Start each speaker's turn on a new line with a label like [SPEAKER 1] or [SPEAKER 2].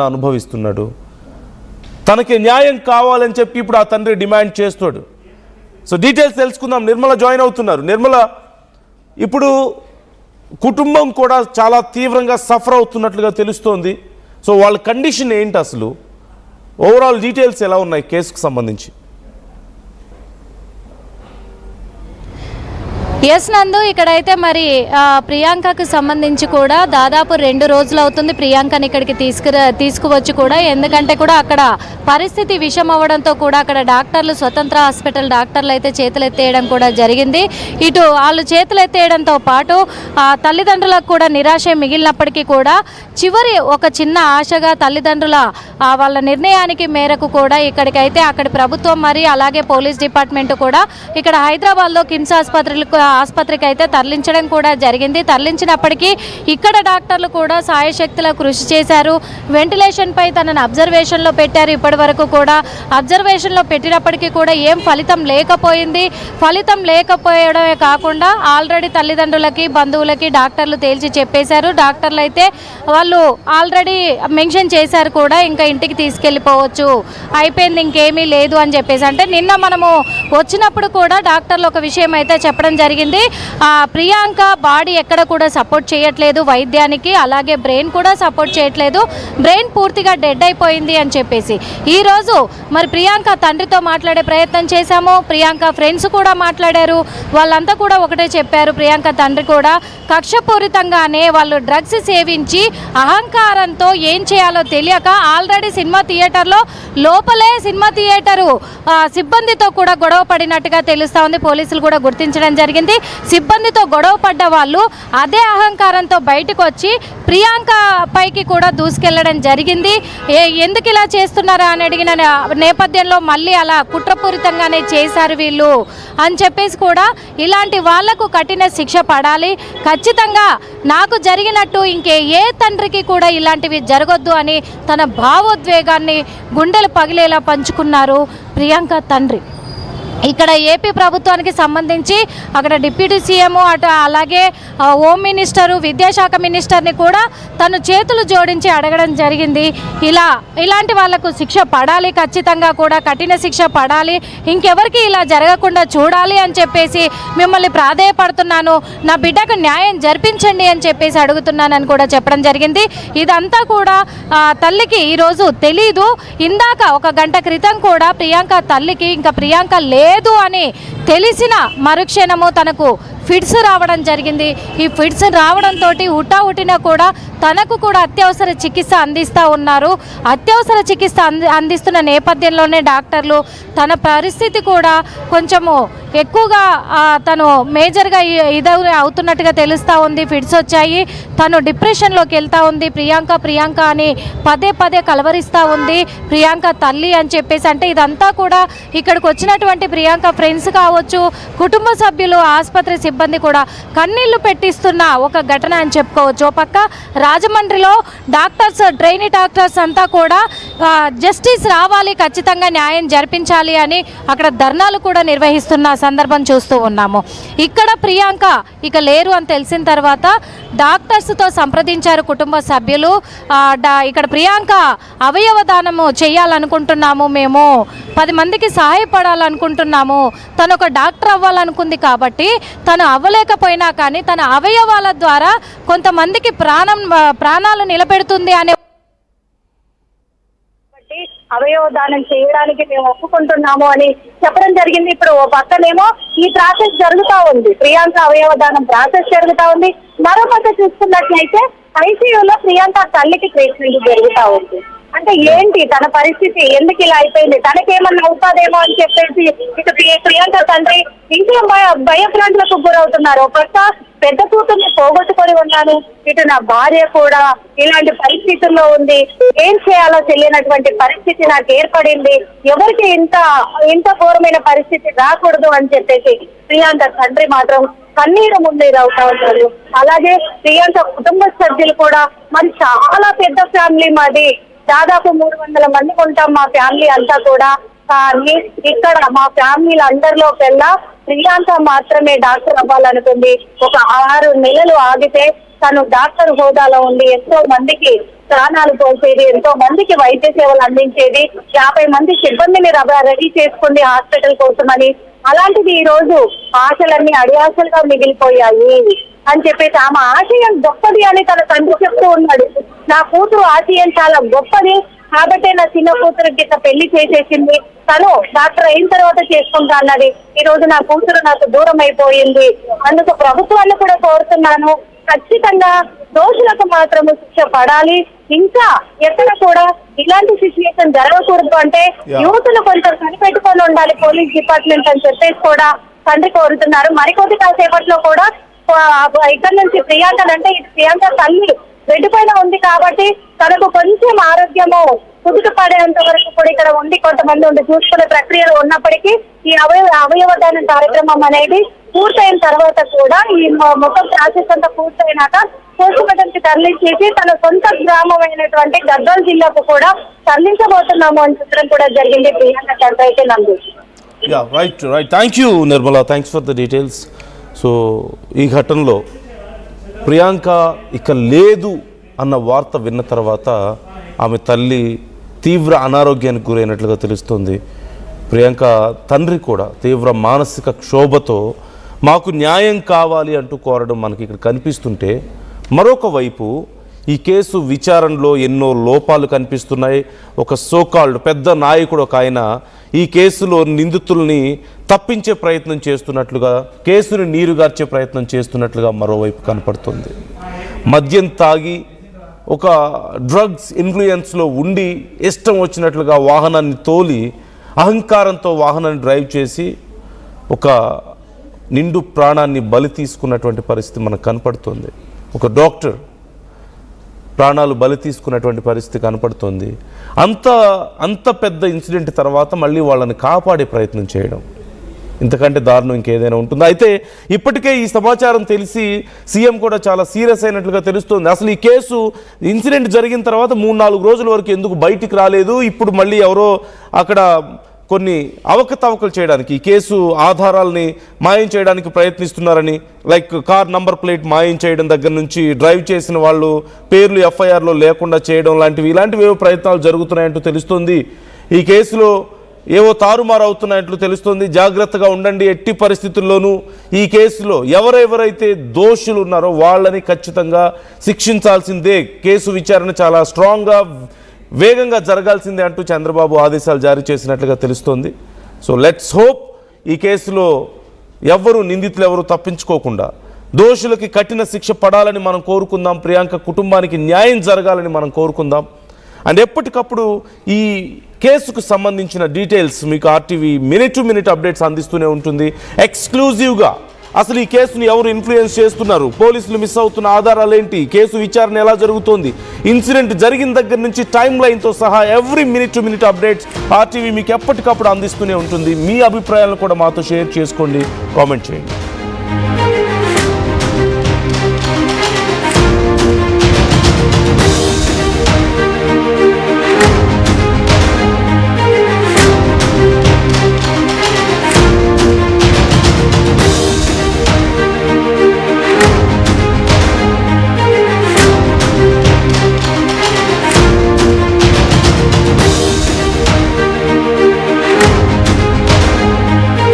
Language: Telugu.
[SPEAKER 1] అనుభవిస్తున్నాడు. తనకి న్యాయం కావాలని చెప్పి ఇప్పుడు ఆ తండ్రి డిమాండ్ చేస్తాడు. సో డీటెయిల్స్ తెలుసుకుందాం. నిర్మల జాయిన్ అవుతున్నారు. నిర్మల, ఇప్పుడు కుటుంబం కూడా చాలా తీవ్రంగా సఫర్ అవుతున్నట్లుగా తెలుస్తోంది. సో వాళ్ళ కండిషన్ ఏంటి, అసలు ఓవరాల్ డీటెయిల్స్ ఎలా ఉన్నాయి కేసుకు సంబంధించి?
[SPEAKER 2] ఎస్ నందు, ఇక్కడైతే మరి ప్రియాంకకు సంబంధించి కూడా దాదాపు 2 రోజులు అవుతుంది ప్రియాంకని ఇక్కడికి తీసుకువచ్చి కూడా. ఎందుకంటే కూడా అక్కడ పరిస్థితి విషం అవ్వడంతో కూడా అక్కడ డాక్టర్లు, స్వతంత్ర హాస్పిటల్ డాక్టర్లు అయితే చేతులు ఎత్తేయడం కూడా జరిగింది. ఇటు వాళ్ళు చేతులు ఎత్తేయడంతో పాటు తల్లిదండ్రులకు కూడా నిరాశ మిగిలినప్పటికీ కూడా చివరి ఒక చిన్న ఆశగా తల్లిదండ్రుల వాళ్ళ నిర్ణయానికి మేరకు కూడా ఇక్కడికైతే అక్కడి ప్రభుత్వం మరి అలాగే పోలీస్ డిపార్ట్మెంట్ కూడా ఇక్కడ హైదరాబాద్లో కిమ్స్ ఆసుపత్రికి అయితే తరలించడం కూడా జరిగింది. తరలించినప్పటికీ ఇక్కడ డాక్టర్లు కూడా సాయశక్తుల కృషి చేశారు. వెంటిలేషన్పై తనను అబ్జర్వేషన్లో పెట్టారు. ఇప్పటి వరకు కూడా అబ్జర్వేషన్లో పెట్టినప్పటికీ కూడా ఏం ఫలితం లేకపోయింది. ఫలితం లేకపోయడమే కాకుండా ఆల్రెడీ తల్లిదండ్రులకి, బంధువులకి డాక్టర్లు తేల్చి చెప్పేశారు. డాక్టర్లు అయితే వాళ్ళు ఆల్రెడీ మెన్షన్ చేశారు కూడా, ఇంకా ఇంటికి తీసుకెళ్ళిపోవచ్చు, అయిపోయింది, ఇంకేమీ లేదు అని చెప్పేసి. అంటే నిన్న మనము వచ్చినప్పుడు కూడా డాక్టర్లు ఒక విషయం అయితే చెప్పడం జరిగింది. ప్రియాంక బాడీ ఎక్కడ కూడా సపోర్ట్ చేయట్లేదు వైద్యానికి, అలాగే బ్రెయిన్ కూడా సపోర్ట్ చేయట్లేదు, బ్రెయిన్ పూర్తిగా డెడ్ అయిపోయింది అని చెప్పేసి. ఈరోజు మరి ప్రియాంక తండ్రితో మాట్లాడే ప్రయత్నం చేశాము. ప్రియాంక ఫ్రెండ్స్ కూడా మాట్లాడారు. వాళ్ళంతా కూడా ఒకటే చెప్పారు. ప్రియాంక తండ్రి కూడా కక్షపూరితంగానే వాళ్ళు డ్రగ్స్ సేవించి అహంకారంతో ఏం చేయాలో తెలియక ఆల్రెడీ సినిమా థియేటర్లో లోపలే సినిమా థియేటరు సిబ్బందితో కూడా గొడవ పడినట్టుగా తెలుస్తూ ఉంది. పోలీసులు కూడా గుర్తించడం జరిగింది. సిబ్బందితో గొడవ పడ్డ వాళ్ళు అదే అహంకారంతో బయటకు వచ్చి ప్రియాంక పైకి కూడా దూసుకెళ్లడం జరిగింది. ఎందుకు ఇలా చేస్తున్నారా అని అడిగిన నేపథ్యంలో మళ్ళీ అలా కుట్రపూరితంగానే చేశారు వీళ్ళు అని చెప్పేసి కూడా ఇలాంటి వాళ్లకు కఠిన శిక్ష పడాలి, ఖచ్చితంగా నాకు జరిగినట్టు ఇంకే ఏ తండ్రికి కూడా ఇలాంటివి జరగొద్దు అని తన భావోద్వేగాన్ని గుండెలు పగిలేలా పంచుకున్నారు ప్రియాంక తండ్రి. ఇక్కడ ఏపీ ప్రభుత్వానికి సంబంధించి అక్కడ డిప్యూటీ సీఎం అటు అలాగే హోమ్ మినిస్టరు, విద్యాశాఖ మినిస్టర్ని కూడా తను చేతులు జోడించి అడగడం జరిగింది. ఇలాంటి వాళ్లకు శిక్ష పడాలి, ఖచ్చితంగా కూడా కఠిన శిక్ష పడాలి, ఇంకెవరికి ఇలా జరగకుండా చూడాలి అని చెప్పేసి మిమ్మల్ని ప్రాధేయపడుతున్నాను, నా బిడ్డకు న్యాయం జరిపించండి అని చెప్పేసి అడుగుతున్నానని కూడా చెప్పడం జరిగింది. ఇదంతా కూడా తల్లికి ఈరోజు తెలీదు. ఇందాక 1 గంట క్రితం కూడా ప్రియాంక తల్లికి ఇంకా ప్రియాంక లేదు అని తెలిసిన మరుక్షణము తనకు ఫిట్స్ రావడం జరిగింది. ఈ ఫిట్స్ రావడంతో హుటాహుటిన కూడా తనకు కూడా అత్యవసర చికిత్స అందిస్తూ ఉన్నారు. అత్యవసర చికిత్స అందిస్తున్న నేపథ్యంలోనే డాక్టర్లు తన పరిస్థితి కూడా కొంచెము ఎక్కువగా తను మేజర్గా అవుతున్నట్టుగా తెలుస్తూ ఉంది. ఫిట్స్ వచ్చాయి, తను డిప్రెషన్లోకి వెళ్తూ ఉంది. ప్రియాంక అని పదే కలవరిస్తూ ఉంది ప్రియాంక తల్లి అని చెప్పేసి. అంటే ఇదంతా కూడా ఇక్కడికి వచ్చినటువంటి ప్రియాంక ఫ్రెండ్స్ కావచ్చు, కుటుంబ సభ్యులు, ఆసుపత్రి సిబ్బంది కూడా కన్నీళ్లు పెట్టిస్తున్న ఒక ఘటన అని చెప్పుకోవచ్చు. ఓ పక్క రాజమండ్రిలో డాక్టర్స్, ట్రైనీ డాక్టర్స్ అంతా కూడా జస్టిస్ రావాలి, ఖచ్చితంగా న్యాయం జరిపించాలి అని అక్కడ ధర్నాలు కూడా నిర్వహిస్తున్న సందర్భం చూస్తూ ఉన్నాము. ఇక్కడ ప్రియాంక ఇక లేరు అని తెలిసిన తర్వాత డాక్టర్స్తో సంప్రదించారు కుటుంబ సభ్యులు. ఇక్కడ ప్రియాంక అవయవ దానము చేయాలనుకుంటున్నాము, మేము 10 మందికి సహాయపడాలనుకుంటున్నాము, తను ఒక డాక్టర్ అవ్వాలనుకుంది కాబట్టి తను అవ్వలేకపోయినా కానీ తన అవయవాల ద్వారా కొంతమందికి ప్రాణాలు నిలబెడుతుంది అనే
[SPEAKER 3] అవయవ దానం చేయడానికి మేము ఒప్పుకుంటున్నాము అని చెప్పడం జరిగింది. ఇప్పుడు ఓ పక్కనేమో ఈ ప్రాసెస్ జరుగుతూ ఉంది, ప్రియాంక అవయవ దానం ప్రాసెస్ జరుగుతూ ఉంది. మరో పక్క చూసుకున్నట్లయితే ఐసీయూలో ప్రియాంక తల్లికి ట్రీట్మెంట్ జరుగుతూ ఉంది. అంటే ఏంటి తన పరిస్థితి, ఎందుకు ఇలా అయిపోయింది, తనకేమన్నా అవుతాదేమో అని చెప్పేసి ఇటు ప్రియాంక తండ్రి ఇంట్లో భయభ్రాంతులకు గురవుతున్నారు. ఒక పక్క పెద్ద కూతుర్ని పోగొట్టుకొని ఉన్నాను, ఇటు నా భార్య కూడా ఇలాంటి పరిస్థితుల్లో ఉంది, ఏం చేయాలో తెలియనటువంటి పరిస్థితి నాకు ఏర్పడింది, ఎవరికి ఇంత ఘోరమైన పరిస్థితి రాకూడదు అని చెప్పేసి ప్రియాంక తండ్రి మాత్రం కన్నీరు ముందేది అవుతా ఉంటారు. అలాగే ప్రియాంక కుటుంబ సభ్యులు కూడా మరి చాలా పెద్ద ఫ్యామిలీ మాది, దాదాపు 300 మంది ఉంటాం మా ఫ్యామిలీ అంతా కూడా. కానీ ఇక్కడ మా ఫ్యామిలీల అందరిలోకి వెళ్ళా ప్రియాంక మాత్రమే డాక్టర్ అవ్వాలనుకుంది. ఒక 6 నెలలు ఆగితే తను డాక్టర్ హోదాలో ఉండి ఎంతో మందికి ప్రాణాలు పోసేది, ఎంతో మందికి వైద్య సేవలు అందించేది, 50 మంది సిబ్బందిని రెడీ చేసుకుంది హాస్పిటల్ కోసమని. అలాంటిది ఈ రోజు ఆశలన్నీ అడియాశలుగా మిగిలిపోయాయి అని చెప్పేసి ఆమె ఆశయం గొప్పది అని తన తండ్రి చెప్తూ ఉన్నాడు. నా కూతురు ఆశయం చాలా గొప్పది కాబట్టే నా చిన్న కూతురికి ఇట్లా పెళ్లి చేసేసింది, తను డాక్టర్ అయిన తర్వాత చేసుకుంటా అన్నది. ఈ రోజు నా కూతురు నాకు దూరం అయిపోయింది. అందుకు ప్రభుత్వాన్ని కూడా కోరుతున్నాను, ఖచ్చితంగా దోషులకు మాత్రము శిక్ష పడాలి. ఇంకా ఎక్కడ కూడా ఇలాంటి సిచ్యువేషన్ జరగకూడదు అంటే యువతులు కొంచెం కనిపెట్టుకొని ఉండాలి పోలీస్ డిపార్ట్మెంట్ అని చెప్పేసి కూడా తండ్రి కోరుతున్నారు. మరికొద్ది కాసేపట్లో కూడా ఇక్కడ నుంచి ప్రియాంకనంటే ఇది ప్రియాంక తల్లి బెడ్ పైన ఉంది కాబట్టి తనకు కొంచెం ఆరోగ్యము కుదుట పడేంత వరకు కూడా ఇక్కడ ఉండి కొంతమంది ఉండి చూసుకునే ప్రక్రియలో ఉన్నప్పటికీ ఈ అవయవదాన కార్యక్రమం అనేది పూర్తయిన తర్వాత కూడా ఈ మొత్తం ప్రాసెస్ అంతా పూర్తయినాక పోస్టుమార్టం కి తరలించేసి తన సొంత గ్రామమైనటువంటి గద్వాల్ జిల్లాకు కూడా తరలించబోతున్నాము అని చెప్పడం కూడా జరిగింది ప్రియాంక తండ్రి అయితే నందు.
[SPEAKER 1] Right thank you Nirmala, thanks for the details. So ఈ ఘటనలో ప్రియాంక ఇక లేదు అన్న వార్త విన్న తర్వాత ఆమె తల్లి తీవ్ర అనారోగ్యానికి గురైనట్లుగా తెలుస్తుంది. ప్రియాంక తండ్రి కూడా తీవ్ర మానసిక క్షోభతో మాకు న్యాయం కావాలి అంటూ కోరడం మనకి ఇక్కడ కనిపిస్తుంటే, మరొక వైపు ఈ కేసు విచారణలో ఎన్నో లోపాలు కనిపిస్తున్నాయి. ఒక సోకాల్డ్ పెద్ద నాయకుడు ఒక ఆయన ఈ కేసులో నిందితుల్ని తప్పించే ప్రయత్నం చేస్తున్నట్లుగా, కేసుని నీరుగార్చే ప్రయత్నం చేస్తున్నట్లుగా మరోవైపు కనపడుతుంది. మద్యం తాగి ఒక డ్రగ్స్ ఇన్ఫ్లుయెన్స్లో ఉండి ఇష్టం వచ్చినట్లుగా వాహనాన్ని తోలి అహంకారంతో వాహనాన్ని డ్రైవ్ చేసి ఒక నిండు ప్రాణాన్ని బలి తీసుకున్నటువంటి పరిస్థితి మనకు కనపడుతుంది. ఒక డాక్టర్ ప్రాణాలు బలి తీసుకున్నటువంటి పరిస్థితి కనపడుతుంది. అంత పెద్ద ఇన్సిడెంట్ తర్వాత మళ్ళీ వాళ్ళని కాపాడే ప్రయత్నం చేయడం, ఇంతకంటే దారుణం ఇంకేదైనా ఉంటుందా? అయితే ఇప్పటికే ఈ సమాచారం తెలిసి సీఎం కూడా చాలా సీరియస్ అయినట్లుగా తెలుస్తుంది. అసలు ఈ కేసు ఇన్సిడెంట్ జరిగిన తర్వాత 3-4 రోజుల వరకు ఎందుకు బయటికి రాలేదు? ఇప్పుడు మళ్ళీ ఎవరో అక్కడ కొన్ని అవకతవకలు చేయడానికి, ఈ కేసు ఆధారాలని మాయం చేయడానికి ప్రయత్నిస్తున్నారని, లైక్ కార్ నంబర్ ప్లేట్ మాయం చేయడం దగ్గర నుంచి డ్రైవ్ చేసిన వాళ్ళు పేర్లు ఎఫ్ఐఆర్లో లేకుండా చేయడం ఇలాంటివి ఏవో ప్రయత్నాలు జరుగుతున్నాయంటూ తెలుస్తుంది. ఈ కేసులో ఏవో తారుమారు అవుతున్నాయంటూ తెలుస్తుంది. జాగ్రత్తగా ఉండండి, ఎట్టి పరిస్థితుల్లోనూ ఈ కేసులో ఎవరెవరైతే దోషులు ఉన్నారో వాళ్ళని ఖచ్చితంగా శిక్షించాల్సిందే. కేసు విచారణ చాలా స్ట్రాంగ్గా వేగంగా జరగాల్సిందే అంటూ చంద్రబాబు ఆదేశాలు జారీ చేసినట్లుగా తెలుస్తోంది. సో లెట్స్ హోప్ ఈ కేసులో నిందితులు ఎవరు తప్పించుకోకుండా దోషులకి కఠిన శిక్ష పడాలని మనం కోరుకుందాం. ప్రియాంక కుటుంబానికి న్యాయం జరగాలని మనం కోరుకుందాం. అండ్ ఎప్పటికప్పుడు ఈ కేసుకు సంబంధించిన డీటెయిల్స్ మీకు RTV minute to minute updates అందిస్తూనే ఉంటుంది. ఎక్స్క్లూజివ్గా అసలు ఈ కేసుని ఎవరు ఇన్ఫ్లుయెన్స్ చేస్తున్నారు, పోలీసులు మిస్ అవుతున్న ఆధారాలు ఏంటి, కేసు విచారణ ఎలా జరుగుతోంది, ఇన్సిడెంట్ జరిగిన దగ్గర నుంచి టైమ్ లైన్తో సహా every minute to minute updates RTV మీకు ఎప్పటికప్పుడు అందిస్తూనే ఉంటుంది. మీ అభిప్రాయాలను కూడా మాతో షేర్ చేసుకోండి, కామెంట్ చేయండి.